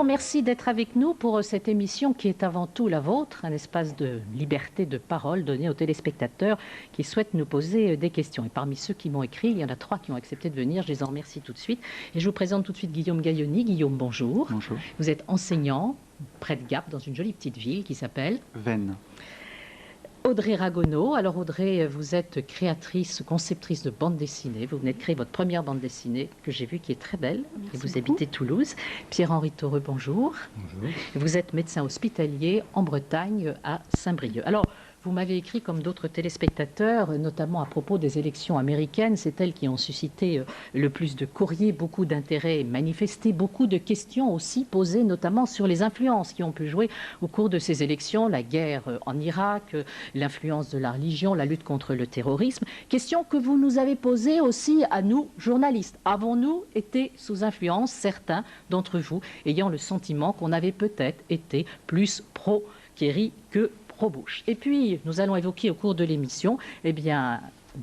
merci d'être avec nous pour cette émission qui est avant tout la vôtre, un espace de liberté de parole donné aux téléspectateurs qui souhaitent nous poser des questions. Et parmi ceux qui m'ont écrit, il y en a 3 qui ont accepté de venir, je les en remercie tout de suite. Et je vous présente tout de suite Guillaume Gailloni. Guillaume, bonjour. Bonjour. Vous êtes enseignant près de Gap, dans une jolie petite ville qui s'appelle Veynes. Audrey Ragonneau. Alors Audrey, vous êtes créatrice, conceptrice de bande dessinée. Vous venez de créer votre première bande dessinée que j'ai vue qui est très belle. Merci et vous beaucoup. habitez Toulouse. Pierre-Henri Taureux, bonjour. Bonjour. Vous êtes médecin hospitalier en Bretagne à Saint-Brieuc. Alors, vous m'avez écrit, comme d'autres téléspectateurs, notamment à propos des élections américaines. C'est elles qui ont suscité le plus de courriers, beaucoup d'intérêt manifesté, beaucoup de questions aussi posées, notamment sur les influences qui ont pu jouer au cours de ces élections, la guerre en Irak, l'influence de la religion, la lutte contre le terrorisme. Questions que vous nous avez posées aussi à nous, journalistes. Avons-nous été sous influence, certains d'entre vous, ayant le sentiment qu'on avait peut-être été plus pro-Kerry que pro-Bush. Et puis, nous allons évoquer au cours de l'émission, eh bien,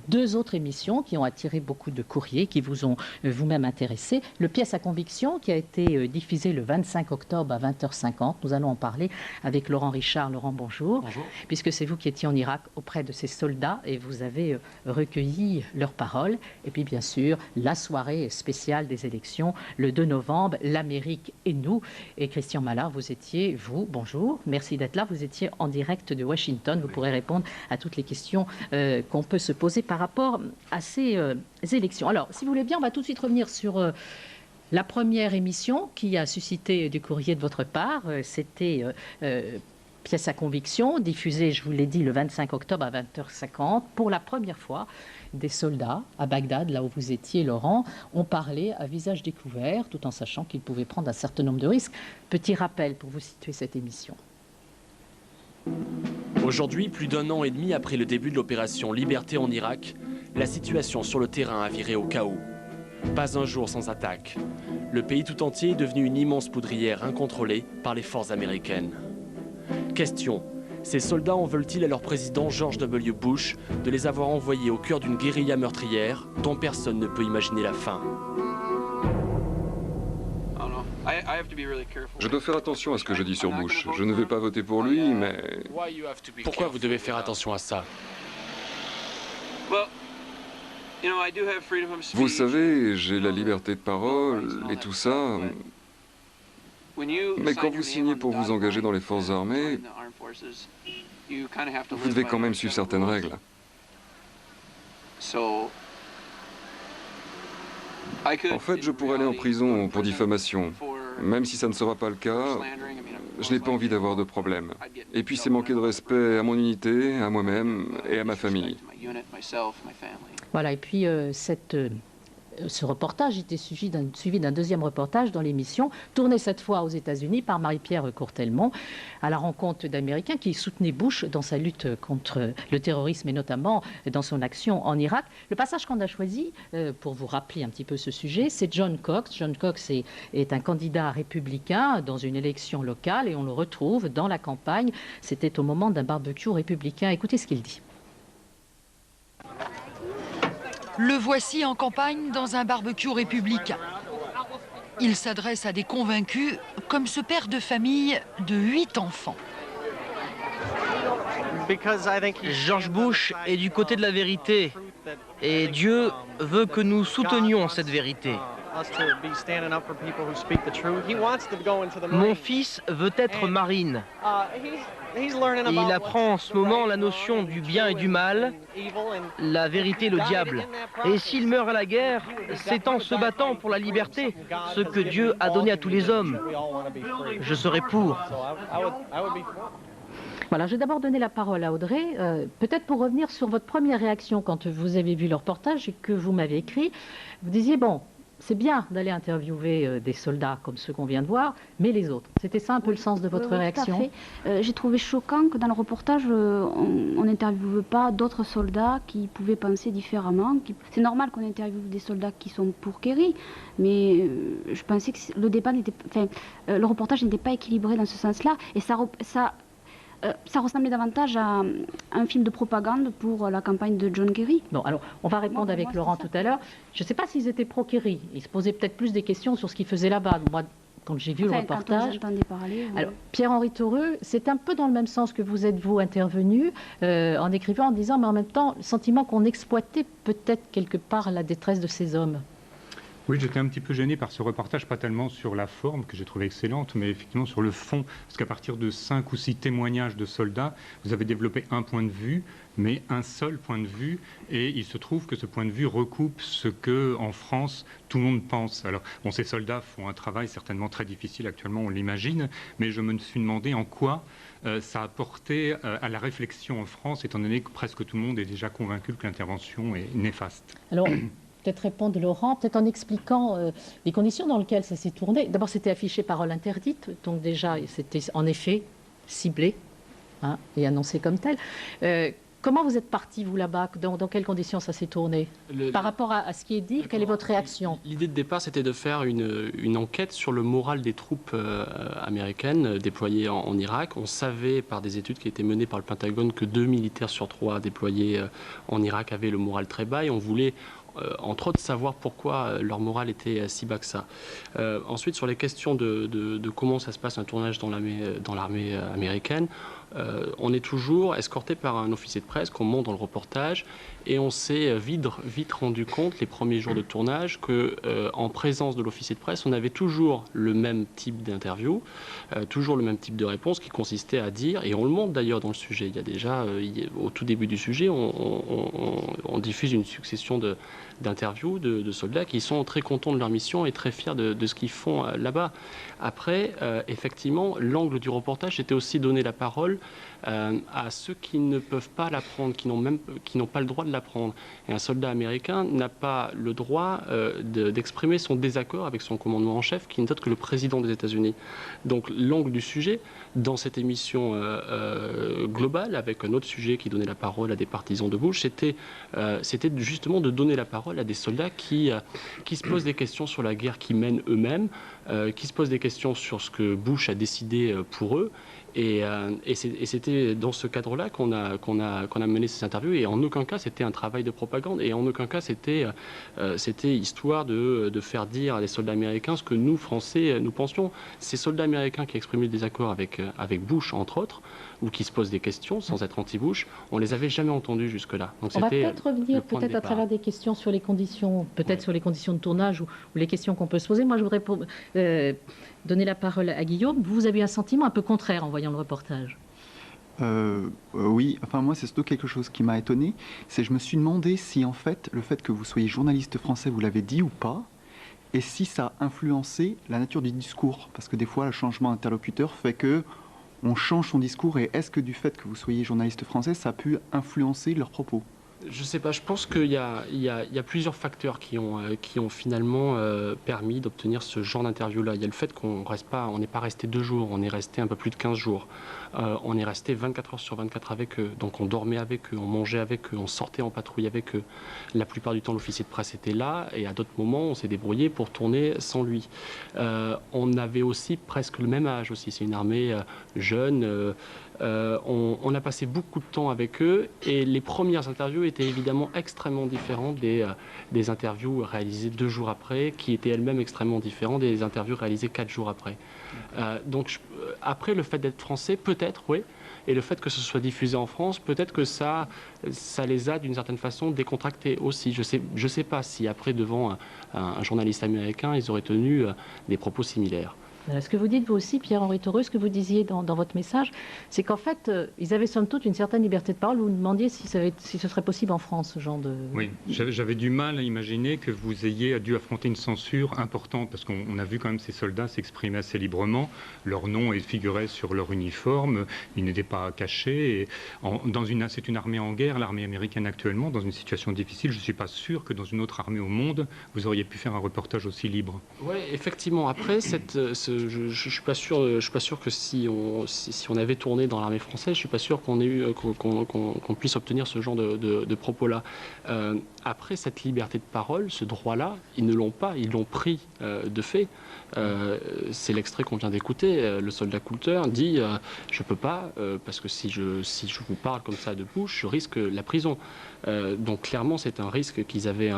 2 autres émissions qui ont attiré beaucoup de courriers, qui vous ont vous-même intéressé. Le Pièce à conviction qui a été diffusé le 25 octobre à 20h50. Nous allons en parler avec Laurent Richard. Laurent, bonjour. Bonjour. Puisque c'est vous qui étiez en Irak auprès de ces soldats et vous avez recueilli leurs paroles. Et puis, bien sûr, la soirée spéciale des élections, le 2 novembre, l'Amérique et nous. Et Christian Mallard, vous étiez, vous, bonjour, merci d'être là. Vous étiez en direct de Washington. Vous pourrez répondre à toutes les questions qu'on peut se poser par rapport à ces élections. Alors, si vous voulez bien, on va tout de suite revenir sur la première émission qui a suscité du courrier de votre part. C'était Pièce à conviction, diffusée, je vous l'ai dit, le 25 octobre à 20h50. Pour la première fois, des soldats à Bagdad, là où vous étiez, Laurent, ont parlé à visage découvert, tout en sachant qu'ils pouvaient prendre un certain nombre de risques. Petit rappel pour vous situer cette émission. Aujourd'hui, plus d'1 an et demi après le début de l'opération Liberté en Irak, la situation sur le terrain a viré au chaos. Pas un jour sans attaque. Le pays tout entier est devenu une immense poudrière incontrôlée par les forces américaines. Question, ces soldats en veulent-ils à leur président George W. Bush de les avoir envoyés au cœur d'une guérilla meurtrière dont personne ne peut imaginer la fin? Je dois faire attention à ce que je dis sur Bush. Je ne vais pas voter pour lui, mais... Pourquoi vous devez faire attention à ça? Vous savez, j'ai la liberté de parole et tout ça. Mais quand vous signez pour vous engager dans les forces armées, vous devez quand même suivre certaines règles. En fait, je pourrais aller en prison pour diffamation. Même si ça ne sera pas le cas, je n'ai pas envie d'avoir de problème. Et puis c'est manquer de respect à mon unité, à moi-même et à ma famille. Voilà, et puis ce reportage était suivi d'un deuxième reportage dans l'émission, tourné cette fois aux États-Unis par Marie-Pierre Courtelmont, à la rencontre d'Américains qui soutenaient Bush dans sa lutte contre le terrorisme et notamment dans son action en Irak. Le passage qu'on a choisi, pour vous rappeler un petit peu ce sujet, c'est John Cox. John Cox est un candidat républicain dans une élection locale et on le retrouve dans la campagne. C'était au moment d'un barbecue républicain. Écoutez ce qu'il dit. Le voici en campagne dans un barbecue républicain. Il s'adresse à des convaincus, comme ce père de famille de 8 enfants. George Bush est du côté de la vérité et Dieu veut que nous soutenions cette vérité. Mon fils veut être marine. Il apprend en ce moment la notion du bien et du mal, la vérité et le diable. Et s'il meurt à la guerre, c'est en se battant pour la liberté, ce que Dieu a donné à tous les hommes. Je serai pour. Voilà, je vais d'abord donner la parole à Audrey, peut-être pour revenir sur votre première réaction quand vous avez vu le reportage et que vous m'avez écrit. Vous disiez, bon, c'est bien d'aller interviewer des soldats comme ceux qu'on vient de voir, mais les autres. C'était ça un peu le sens de votre réaction? Tout à fait. J'ai trouvé choquant que dans le reportage, on n'interviewe pas d'autres soldats qui pouvaient penser différemment. C'est normal qu'on interviewe des soldats qui sont pour Kerry, mais je pensais que le débat n'était, le reportage n'était pas équilibré dans ce sens-là, et ça ressemblait davantage à un film de propagande pour la campagne de John Kerry. Bon, alors, on va répondre avec Laurent tout à l'heure. Je ne sais pas s'ils étaient pro-Kerry. Ils se posaient peut-être plus des questions sur ce qu'ils faisaient là-bas. Moi, quand j'ai vu le reportage. Quand on entendait parler, oui. Alors, Pierre-Henri Taureux, c'est un peu dans le même sens que vous êtes, vous, intervenu, en écrivant, en disant, mais en même temps, le sentiment qu'on exploitait peut-être quelque part la détresse de ces hommes. Oui, j'étais un petit peu gêné par ce reportage, pas tellement sur la forme, que j'ai trouvé excellente, mais effectivement sur le fond. Parce qu'à partir de 5 ou 6 témoignages de soldats, vous avez développé un point de vue, mais un seul point de vue. Et il se trouve que ce point de vue recoupe ce que, en France, tout le monde pense. Alors, bon, ces soldats font un travail certainement très difficile actuellement, on l'imagine, mais je me suis demandé en quoi ça a porté à la réflexion en France, étant donné que presque tout le monde est déjà convaincu que l'intervention est néfaste. Alors, peut-être répondre Laurent, peut-être en expliquant les conditions dans lesquelles ça s'est tourné. D'abord, c'était affiché parole interdite, donc déjà, c'était en effet ciblé et annoncé comme tel. Comment vous êtes parti, vous, là-bas? Dans quelles conditions ça s'est tourné? Par rapport à ce qui est dit, quelle est votre réaction? L'idée de départ, c'était de faire une enquête sur le moral des troupes américaines déployées en Irak. On savait, par des études qui étaient menées par le Pentagone, que 2 militaires sur 3 déployés en Irak avaient le moral très bas, et on voulait entre autres savoir pourquoi leur morale était si bas que ça. Ensuite, sur les questions de comment ça se passe un tournage dans l'armée américaine, on est toujours escorté par un officier de presse qu'on montre dans le reportage, et on s'est vite rendu compte les premiers jours de tournage que en présence de l'officier de presse, on avait toujours le même type d'interview, toujours le même type de réponse qui consistait à dire, et on le montre d'ailleurs dans le sujet, il y a déjà au tout début du sujet, on diffuse une succession d'interviews de soldats qui sont très contents de leur mission et très fiers de ce qu'ils font là-bas. Après, effectivement, l'angle du reportage, c'était aussi donner la parole à ceux qui ne peuvent pas l'apprendre, qui n'ont pas le droit de l'apprendre. Et un soldat américain n'a pas le droit d'exprimer son désaccord avec son commandement en chef, qui n'est autre que le président des États-Unis. Donc l'angle du sujet, dans cette émission globale, avec un autre sujet qui donnait la parole à des partisans de Bush, c'était justement de donner la parole à des soldats qui se posent des questions sur la guerre qu'ils mènent eux-mêmes, qui se posent des questions sur ce que Bush a décidé pour eux. Et c'était dans ce cadre-là qu'on a mené ces interviews, et en aucun cas c'était un travail de propagande, et en aucun cas c'était histoire de faire dire à des soldats américains ce que nous, Français, nous pensions. Ces soldats américains qui exprimaient des désaccords avec Bush, entre autres, ou qui se posent des questions sans être anti-Bush, on les avait jamais entendus jusque-là. Donc, on va peut-être revenir à travers des questions sur les conditions, sur les conditions de tournage ou les questions qu'on peut se poser. Moi, je voudrais donner la parole à Guillaume. Vous avez eu un sentiment un peu contraire en voyant le reportage. Oui, enfin moi c'est surtout quelque chose qui m'a étonné, c'est je me suis demandé si en fait le fait que vous soyez journaliste français, vous l'avez dit ou pas, et si ça a influencé la nature du discours, parce que des fois le changement d'interlocuteur fait que on change son discours, et est-ce que du fait que vous soyez journaliste français, ça a pu influencer leurs propos? Je ne sais pas, je pense qu'il y a plusieurs facteurs qui ont finalement permis d'obtenir ce genre d'interview-là. Il y a le fait qu'on n'est pas resté 2 jours, on est resté un peu plus de 15 jours. On est resté 24 heures sur 24 avec eux, donc on dormait avec eux, on mangeait avec eux, on sortait en patrouille avec eux. La plupart du temps, l'officier de presse était là, et à d'autres moments, on s'est débrouillé pour tourner sans lui. On avait aussi presque le même âge aussi, c'est une armée jeune. On a passé beaucoup de temps avec eux, et les premières interviews étaient évidemment extrêmement différentes des interviews réalisées 2 jours après, qui étaient elles-mêmes extrêmement différentes des interviews réalisées 4 jours après. Donc après, le fait d'être français, peut-être, oui, et le fait que ce soit diffusé en France, peut-être que ça les a d'une certaine façon décontractés aussi. Je sais pas si après, devant un journaliste américain, ils auraient tenu des propos similaires. Ce que vous dites, vous aussi, Pierre-Henri Taureux, ce que vous disiez dans votre message, c'est qu'en fait, ils avaient somme toute une certaine liberté de parole. Vous vous demandiez si ce serait possible en France, ce genre de... Oui, j'avais du mal à imaginer que vous ayez dû affronter une censure importante, parce qu'on a vu quand même ces soldats s'exprimer assez librement. Leur nom figurait sur leur uniforme, ils n'étaient pas cachés. C'est une armée en guerre, l'armée américaine actuellement, dans une situation difficile. Je ne suis pas sûr que dans une autre armée au monde, vous auriez pu faire un reportage aussi libre. Oui, effectivement. Après, je suis pas sûr que si on avait tourné dans l'armée française, je suis pas sûr qu'on puisse obtenir ce genre de propos-là. Après, cette liberté de parole, ce droit-là, ils ne l'ont pas, ils l'ont pris de fait. C'est l'extrait qu'on vient d'écouter. Le soldat Coulter dit je peux pas parce que si je vous parle comme ça de Bush, je risque la prison. Donc clairement, c'est un risque qu'ils avaient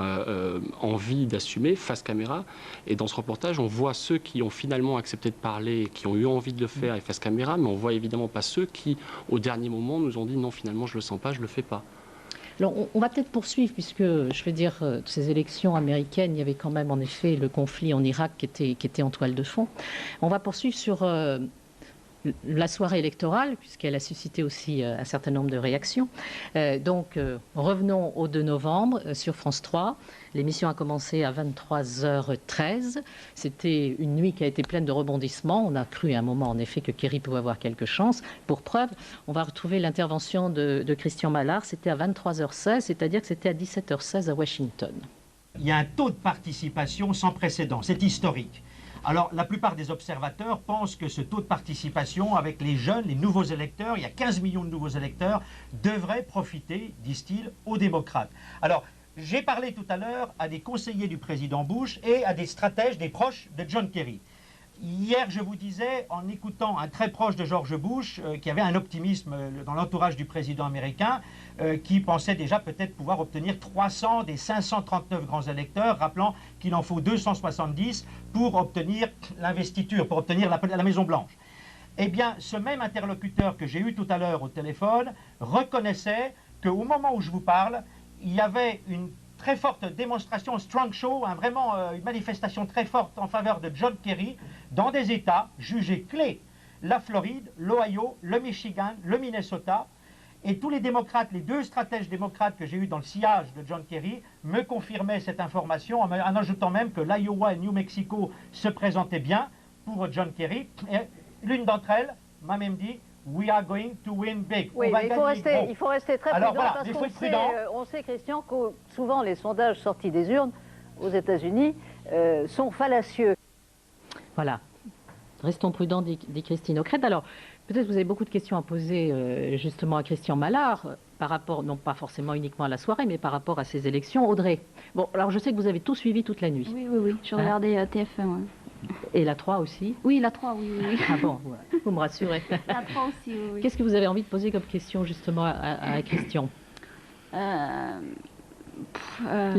envie d'assumer face caméra. Et dans ce reportage, on voit ceux qui ont finalement accepté de parler, qui ont eu envie de le faire et face caméra, mais on voit évidemment pas ceux qui, au dernier moment, nous ont dit non, finalement, je le sens pas, je le fais pas. Alors, on va peut-être poursuivre, puisque, je veux dire, ces élections américaines, il y avait quand même, en effet, le conflit en Irak qui était en toile de fond. On va poursuivre sur la soirée électorale, puisqu'elle a suscité aussi un certain nombre de réactions. Donc, revenons au 2 novembre sur France 3. L'émission a commencé à 23h13. C'était une nuit qui a été pleine de rebondissements. On a cru à un moment, en effet, que Kerry pouvait avoir quelque chance. Pour preuve, on va retrouver l'intervention de Christian Mallard. C'était à 23h16, c'est-à-dire que c'était à 17h16 à Washington. Il y a un taux de participation sans précédent. C'est historique. Alors, la plupart des observateurs pensent que ce taux de participation avec les jeunes, les nouveaux électeurs, il y a 15 millions de nouveaux électeurs, devrait profiter, disent-ils, aux démocrates. Alors, j'ai parlé tout à l'heure à des conseillers du président Bush et à des stratèges, des proches de John Kerry. Hier, je vous disais, en écoutant un très proche de George Bush, qui avait un optimisme dans l'entourage du président américain, qui pensait déjà peut-être pouvoir obtenir 300 des 539 grands électeurs, rappelant qu'il en faut 270 pour obtenir l'investiture, pour obtenir la Maison-Blanche. Eh bien, ce même interlocuteur que j'ai eu tout à l'heure au téléphone reconnaissait qu'au moment où je vous parle, il y avait une très forte démonstration, strong show, vraiment une manifestation très forte en faveur de John Kerry dans des États jugés clés, la Floride, l'Ohio, le Michigan, le Minnesota. Et tous les démocrates, les 2 stratèges démocrates que j'ai eus dans le sillage de John Kerry me confirmaient cette information en ajoutant même que l'Iowa et New Mexico se présentaient bien pour John Kerry. Et l'une d'entre elles m'a même dit « We are going to win big ». Oui, mais il faut rester très prudent parce qu'on sait, Christian, que souvent les sondages sortis des urnes aux États-Unis sont fallacieux. Voilà. Restons prudents, dit Christine Ockrent. Alors, peut-être vous avez beaucoup de questions à poser justement à Christian Mallard par rapport, non pas forcément uniquement à la soirée, mais par rapport à ces élections. Audrey, bon, alors je sais que vous avez tout suivi toute la nuit. Oui, je regardais TF1. Ouais. Et la 3 aussi? Oui, la 3, oui. Ah bon, voilà. Vous me rassurez. La 3 aussi, oui. Qu'est-ce que vous avez envie de poser comme question justement à Christian? Le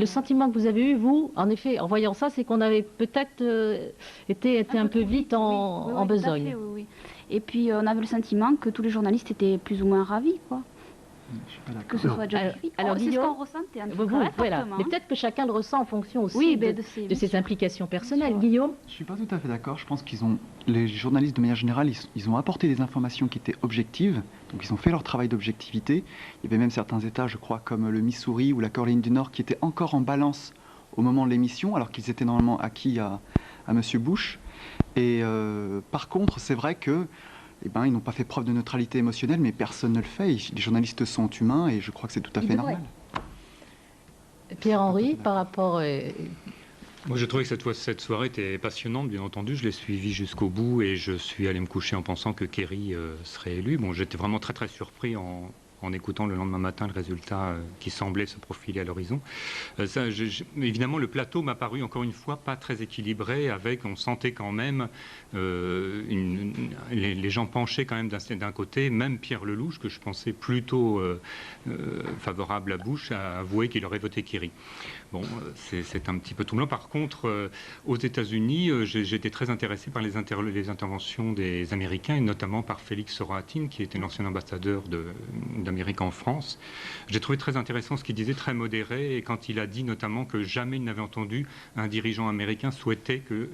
sentiment que vous avez eu, vous, en effet, en voyant ça, c'est qu'on avait peut-être été un peu vite en besogne. Fait, oui. Et puis, on avait le sentiment que tous les journalistes étaient plus ou moins ravis, quoi. Que ce soit John Kerry. Alors, c'est ce qu'on ressentait. Voilà. Mais peut-être que chacun le ressent en fonction aussi de ses implications personnelles. Guillaume? Je ne suis pas tout à fait d'accord. Je pense les journalistes de manière générale, ils ont apporté des informations qui étaient objectives. Donc ils ont fait leur travail d'objectivité. Il y avait même certains États, je crois, comme le Missouri ou la Caroline du Nord, qui étaient encore en balance au moment de l'émission, alors qu'ils étaient normalement acquis à M. Bush. Et par contre, c'est vrai que ils n'ont pas fait preuve de neutralité émotionnelle, mais personne ne le fait. Les journalistes sont humains et je crois que c'est tout à fait normal. Pierre-Henri, par rapport... Moi, j'ai trouvé que cette soirée était passionnante, bien entendu. Je l'ai suivie jusqu'au bout et je suis allé me coucher en pensant que Kerry serait élu. Bon, j'étais vraiment très, très surpris en écoutant le lendemain matin le résultat qui semblait se profiler à l'horizon. Évidemment, le plateau m'a paru encore une fois pas très équilibré, on sentait quand même les gens penchaient quand même d'un côté, même Pierre Lelouch, que je pensais plutôt favorable à Bush, a avoué qu'il aurait voté Kerry. Bon, c'est un petit peu troublant. Par contre, aux États-Unis, j'étais très intéressé par les interventions des Américains, et notamment par Félix Soratin, qui était l'ancien ambassadeur d'Amérique en France. J'ai trouvé très intéressant ce qu'il disait, très modéré, et quand il a dit notamment que jamais il n'avait entendu un dirigeant américain souhaiter que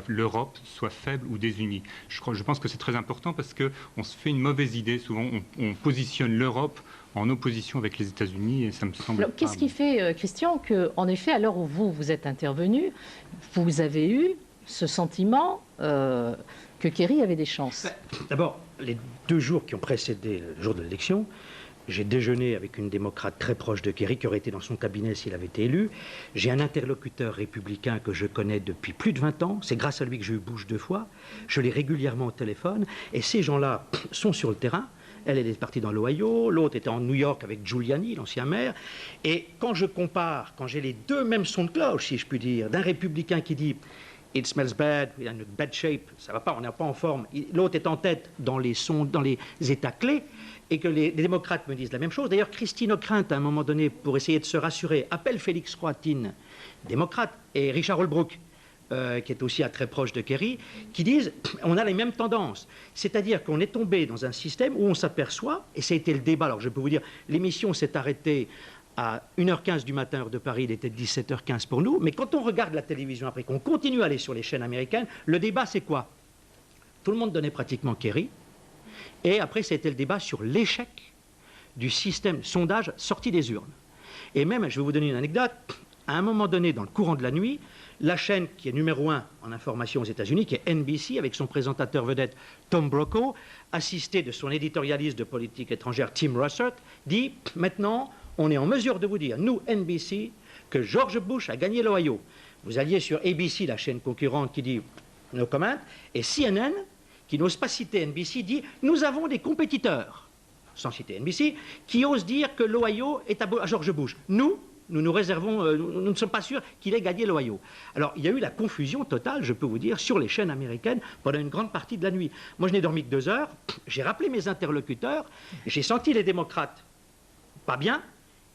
l'Europe soit faible ou désunie. Je pense que c'est très important parce qu'on se fait une mauvaise idée. Souvent, on positionne l'Europe en opposition avec les États-Unis et ça me semble... Qu'est-ce qui fait, Christian, qu'en effet, à l'heure où vous êtes intervenu, vous avez eu ce sentiment que Kerry avait des chances? D'abord, les 2 jours qui ont précédé le jour de l'élection, j'ai déjeuné avec une démocrate très proche de Kerry qui aurait été dans son cabinet s'il avait été élu. J'ai un interlocuteur républicain que je connais depuis plus de 20 ans. C'est grâce à lui que j'ai eu Bush 2 fois. Je l'ai régulièrement au téléphone. Et ces gens-là sont sur le terrain. Elle est partie dans l'Ohio, l'autre était en New York avec Giuliani, l'ancien maire. Et quand je compare, quand j'ai les 2 mêmes sons de cloche, si je puis dire, d'un républicain qui dit « It smells bad, il a une bad shape, ça va pas, on n'est pas en forme », l'autre est en tête dans les états clés, et que les démocrates me disent la même chose. D'ailleurs, Christine Ockrent, à un moment donné, pour essayer de se rassurer, appelle Félix Soratin, démocrate, et Richard Holbrooke, qui est aussi très proche de Kerry, qui disent on a les mêmes tendances. C'est-à-dire qu'on est tombé dans un système où on s'aperçoit, et ça a été le débat, alors je peux vous dire, l'émission s'est arrêtée à 1h15 du matin, heure de Paris, il était 17h15 pour nous, mais quand on regarde la télévision après, qu'on continue à aller sur les chaînes américaines, le débat c'est quoi? Tout le monde donnait pratiquement Kerry, et après c'était le débat sur l'échec du système sondage sorti des urnes. Et même, je vais vous donner une anecdote, à un moment donné, dans le courant de la nuit, la chaîne qui est numéro 1 en information aux États-Unis, qui est NBC, avec son présentateur vedette Tom Brokaw, assisté de son éditorialiste de politique étrangère Tim Russert, dit « Maintenant, on est en mesure de vous dire, nous, NBC, que George Bush a gagné l'Ohio. » Vous alliez sur ABC, la chaîne concurrente, qui dit « No comment », et CNN, qui n'ose pas citer NBC, dit « Nous avons des compétiteurs », sans citer NBC, qui osent dire que l'Ohio est à George Bush. Nous réservons, nous ne sommes pas sûrs qu'il ait gagné l'Ohio. Alors, il y a eu la confusion totale, je peux vous dire, sur les chaînes américaines pendant une grande partie de la nuit. Moi, je n'ai dormi que 2 heures, j'ai rappelé mes interlocuteurs, j'ai senti les démocrates pas bien,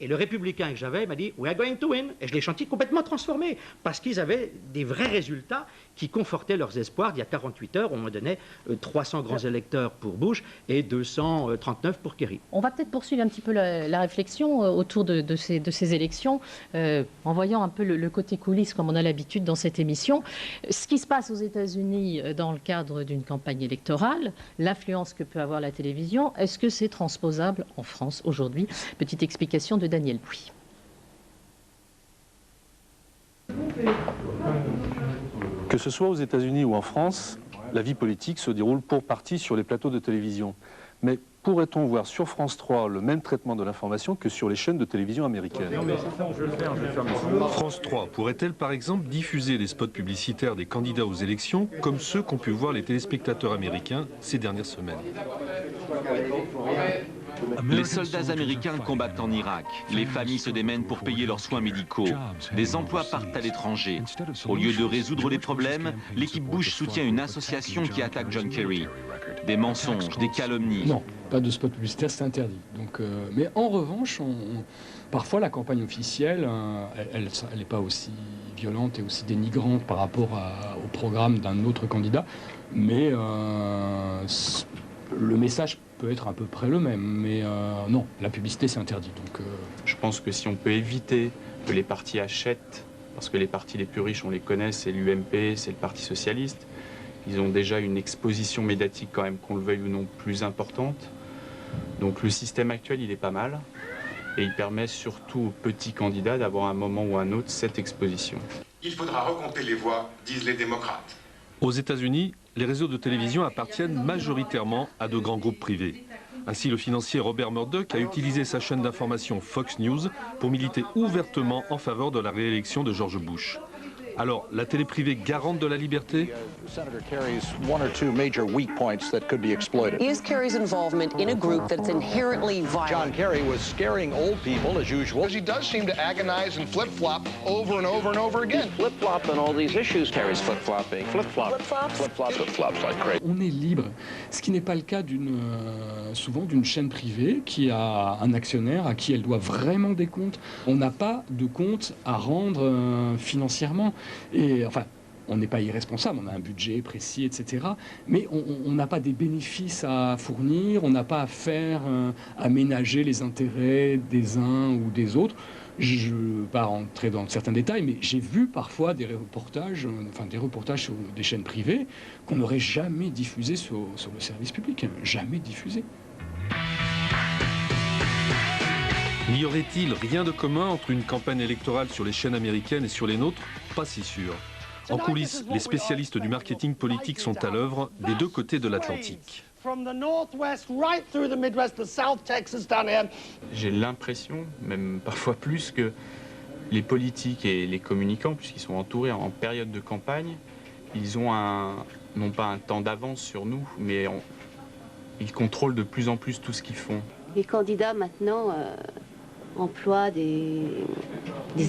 et le républicain que j'avais m'a dit « We are going to win ». Et je l'ai senti complètement transformé, parce qu'ils avaient des vrais résultats qui confortaient leurs espoirs. Il y a 48 heures, on me donnait 300 grands électeurs pour Bush et 239 pour Kerry. On va peut-être poursuivre un petit peu la réflexion autour de ces élections, en voyant un peu le côté coulisses, comme on a l'habitude dans cette émission. Ce qui se passe aux États-Unis dans le cadre d'une campagne électorale, l'influence que peut avoir la télévision, est-ce que c'est transposable en France aujourd'hui? Petite explication de Daniel Bouy. Que ce soit aux États-Unis ou en France, la vie politique se déroule pour partie sur les plateaux de télévision. Mais pourrait-on voir sur France 3 le même traitement de l'information que sur les chaînes de télévision américaines? France 3 pourrait-elle par exemple diffuser les spots publicitaires des candidats aux élections comme ceux qu'ont pu voir les téléspectateurs américains ces dernières semaines? Les soldats américains combattent en Irak. Les familles se démènent pour payer leurs soins médicaux. Des emplois partent à l'étranger. Au lieu de résoudre les problèmes, l'équipe Bush soutient une association qui attaque John Kerry. Des mensonges, des calomnies. Non, pas de spot publicitaire, c'est interdit. Donc, mais en revanche, parfois la campagne officielle, elle n'est pas aussi violente et aussi dénigrante par rapport au programme d'un autre candidat, mais le message peut être à peu près le même, mais non, la publicité c'est interdit. Donc, je pense que si on peut éviter que les partis achètent, parce que les partis les plus riches, on les connaît, c'est l'UMP, c'est le Parti Socialiste, ils ont déjà une exposition médiatique quand même, qu'on le veuille ou non, plus importante. Donc le système actuel, il est pas mal, et il permet surtout aux petits candidats d'avoir à un moment ou à un autre cette exposition. Il faudra recompter les voix, disent les démocrates. Aux États-Unis, les réseaux de télévision appartiennent majoritairement à de grands groupes privés. Ainsi, le financier Robert Murdoch a utilisé sa chaîne d'information Fox News pour militer ouvertement en faveur de la réélection de George Bush. Alors, la télé privée garante de la liberté? Senator Kerry's one or two major weak points that could be exploited. Is Kerry's involvement in a group that's inherently violent? John Kerry was scaring old people as usual. He does seem to agonize and flip-flop over and over and over again. Flip-flop on all these issues. Kerry's flip-flopping. Flip-flop. Flip-flops? Flip-flops. Flip-flops like crazy. On est libre, ce qui n'est pas le cas souvent d'une chaîne privée qui a un actionnaire à qui elle doit vraiment des comptes. On n'a pas de compte à rendre financièrement. Et enfin, on n'est pas irresponsable, on a un budget précis, etc. Mais on n'a pas des bénéfices à fournir, on n'a pas à faire aménager les intérêts des uns ou des autres. Je ne veux pas rentrer dans certains détails, mais j'ai vu parfois des reportages sur des chaînes privées qu'on n'aurait jamais diffusées sur le service public, jamais diffusées. N'y aurait-il rien de commun entre une campagne électorale sur les chaînes américaines et sur les nôtres? Pas si sûr. En coulisses, les spécialistes du marketing politique sont à l'œuvre des deux côtés de l'Atlantique. J'ai l'impression, même parfois plus, que les politiques et les communicants, puisqu'ils sont entourés en période de campagne, ils ont non pas un temps d'avance sur nous, mais ils contrôlent de plus en plus tout ce qu'ils font. Les candidats maintenant emploient des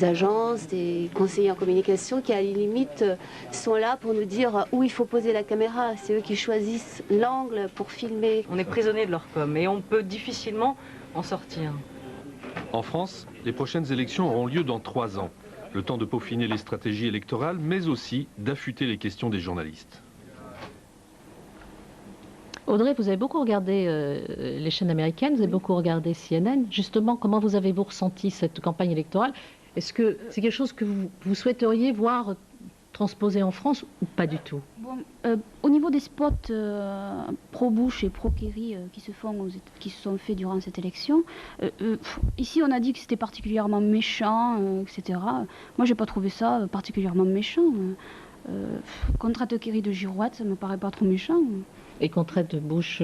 agences, des conseillers en communication qui à la limite sont là pour nous dire où il faut poser la caméra. C'est eux qui choisissent l'angle pour filmer. On est prisonnier de leur com et on peut difficilement en sortir. En France, les prochaines élections auront lieu dans 3 ans. Le temps de peaufiner les stratégies électorales, mais aussi d'affûter les questions des journalistes. Audrey, vous avez beaucoup regardé les chaînes américaines, vous avez beaucoup regardé CNN. Justement, comment vous avez-vous ressenti cette campagne électorale? Est-ce que c'est quelque chose que vous souhaiteriez voir transposé en France ou pas du tout? Bon, au niveau des spots pro-Bush et pro-Kerry qui se sont faits durant cette élection, ici on a dit que c'était particulièrement méchant, etc. Moi j'ai pas trouvé ça particulièrement méchant. Qu'on traite Kerry de girouette, ça me paraît pas trop méchant. Et qu'on traite Bush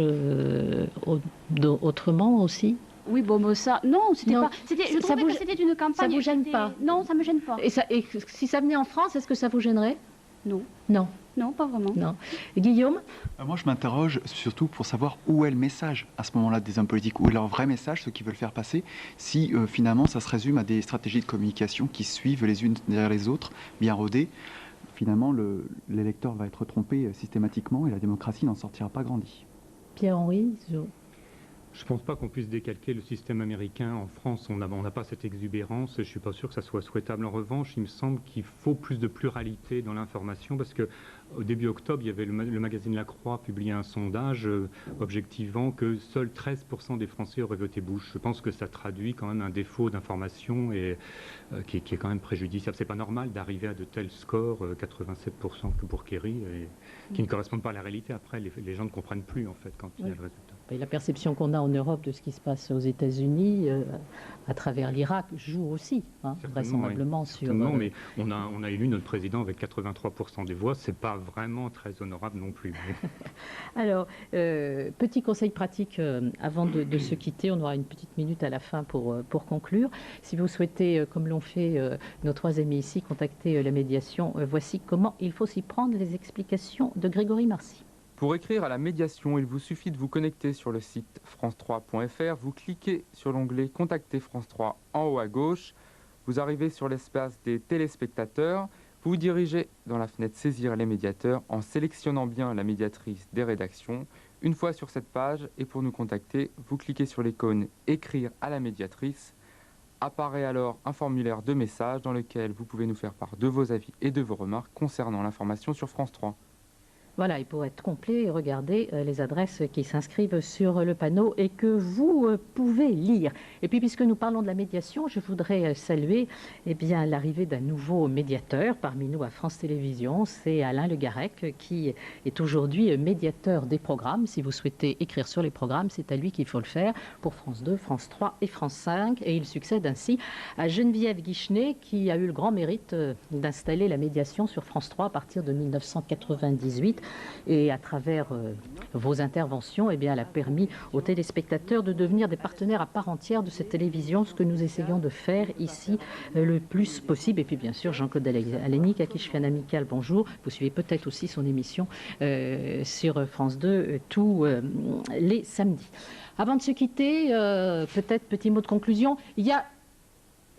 autrement aussi? Oui, bon, ça, non, c'était pas. Je trouvais que c'était une campagne. Ça vous gêne pas? Non, ça me gêne pas. Et si ça venait en France, est-ce que ça vous gênerait? Non. Non. Non, pas vraiment. Non. Et Guillaume? Moi, je m'interroge surtout pour savoir où est le message à ce moment-là des hommes politiques, où est leur vrai message, ce qu'ils veulent faire passer, si finalement ça se résume à des stratégies de communication qui suivent les unes derrière les autres, bien rodées. Finalement, l'électeur va être trompé systématiquement et la démocratie n'en sortira pas grandie. Pierre-Henri? Je ne pense pas qu'on puisse décalquer le système américain en France. On n'a pas cette exubérance. Je ne suis pas sûr que ça soit souhaitable. En revanche, il me semble qu'il faut plus de pluralité dans l'information parce qu'au début octobre, il y avait le magazine La Croix publié un sondage objectivant que seuls 13% des Français auraient voté Bush. Je pense que ça traduit quand même un défaut d'information et qui est quand même préjudiciable. C'est pas normal d'arriver à de tels scores, 87% que pour Kerry, et qui ne correspondent pas à la réalité. Après, les gens ne comprennent plus en fait quand il y a le résultat. Et la perception qu'on a en Europe de ce qui se passe aux États-Unis, à travers l'Irak, joue aussi, vraisemblablement, sur... Certainement, mais on a élu notre président avec 83% des voix. C'est pas vraiment très honorable non plus. Alors, petit conseil pratique avant de se quitter. On aura une petite minute à la fin pour conclure. Si vous souhaitez, comme l'ont fait nos trois amis ici, contacter la médiation, voici comment il faut s'y prendre. Les explications de Grégory Marcy. Pour écrire à la médiation, il vous suffit de vous connecter sur le site france3.fr. Vous cliquez sur l'onglet « Contacter France 3 » en haut à gauche. Vous arrivez sur l'espace des téléspectateurs. Vous vous dirigez dans la fenêtre « Saisir les médiateurs » en sélectionnant bien la médiatrice des rédactions. Une fois sur cette page, et pour nous contacter, vous cliquez sur l'icône « Écrire à la médiatrice ». Apparaît alors un formulaire de message dans lequel vous pouvez nous faire part de vos avis et de vos remarques concernant l'information sur France 3. Voilà, et pour être complet, regardez les adresses qui s'inscrivent sur le panneau et que vous pouvez lire. Et puis, puisque nous parlons de la médiation, je voudrais saluer l'arrivée d'un nouveau médiateur parmi nous à France Télévisions. C'est Alain Le Garec qui est aujourd'hui médiateur des programmes. Si vous souhaitez écrire sur les programmes, c'est à lui qu'il faut le faire pour France 2, France 3 et France 5. Et il succède ainsi à Geneviève Guichenet qui a eu le grand mérite d'installer la médiation sur France 3 à partir de 1998. Et à travers vos interventions, elle a permis aux téléspectateurs de devenir des partenaires à part entière de cette télévision, ce que nous essayons de faire ici le plus possible. Et puis bien sûr, Jean-Claude Alénic, à qui je fais un amical bonjour. Vous suivez peut-être aussi son émission sur France 2 tous les samedis. Avant de se quitter, peut-être petit mot de conclusion. Il y a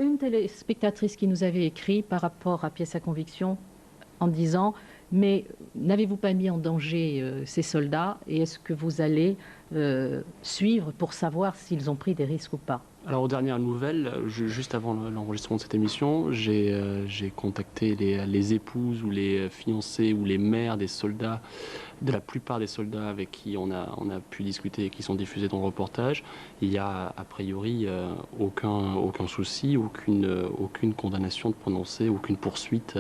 une téléspectatrice qui nous avait écrit par rapport à Pièce à conviction en disant: mais n'avez-vous pas mis en danger ces soldats et est-ce que vous allez suivre pour savoir s'ils ont pris des risques ou pas? Alors aux dernières nouvelles, juste avant l'enregistrement de cette émission, j'ai contacté les épouses ou les fiancées ou les mères des soldats, de la plupart des soldats avec qui on a pu discuter et qui sont diffusés dans le reportage. Il n'y a a priori aucun souci, aucune condamnation de prononcer, aucune poursuite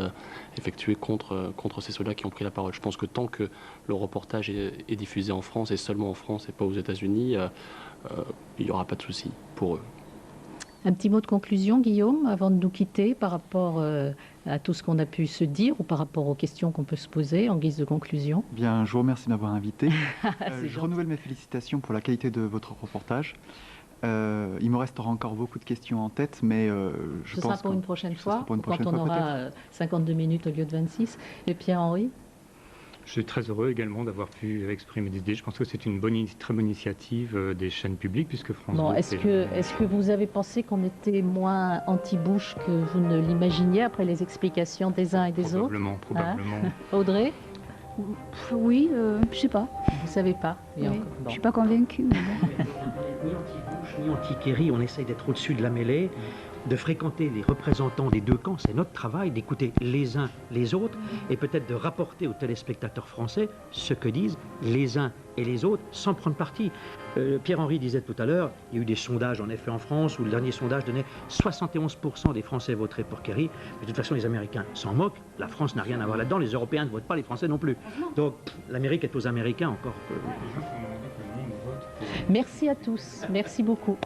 effectuée contre ces soldats qui ont pris la parole. Je pense que tant que le reportage est diffusé en France et seulement en France et pas aux États-Unis, il n'y aura pas de souci pour eux. Un petit mot de conclusion, Guillaume, avant de nous quitter, par rapport à tout ce qu'on a pu se dire ou par rapport aux questions qu'on peut se poser en guise de conclusion. Bien, je vous remercie de m'avoir invité. Je renouvelle mes félicitations pour la qualité de votre reportage. Il me restera encore beaucoup de questions en tête, mais je pense que ce sera pour une prochaine fois, quand on aura 52 minutes au lieu de 26. Et Pierre-Henri? Je suis très heureux également d'avoir pu exprimer des idées. Je pense que c'est une très bonne initiative des chaînes publiques, puisque France 2... Est-ce que vous avez pensé qu'on était moins anti-Bush que vous ne l'imaginiez après les explications des uns et des autres? Probablement. Audrey? Oui, je sais pas. Vous savez pas? Oui. Je suis pas convaincue. Ni anti-Bush, ni anti-Kerry, on essaye d'être au-dessus de la mêlée. de fréquenter les représentants des deux camps, c'est notre travail d'écouter les uns les autres et peut-être de rapporter aux téléspectateurs français ce que disent les uns et les autres sans prendre parti. Pierre-Henri disait tout à l'heure, il y a eu des sondages en effet en France où le dernier sondage donnait 71% des Français voteraient pour Kerry. Mais de toute façon, les Américains s'en moquent. La France n'a rien à voir là-dedans. Les Européens ne votent pas, les Français non plus. Donc l'Amérique est aux Américains encore. Merci à tous. Merci beaucoup.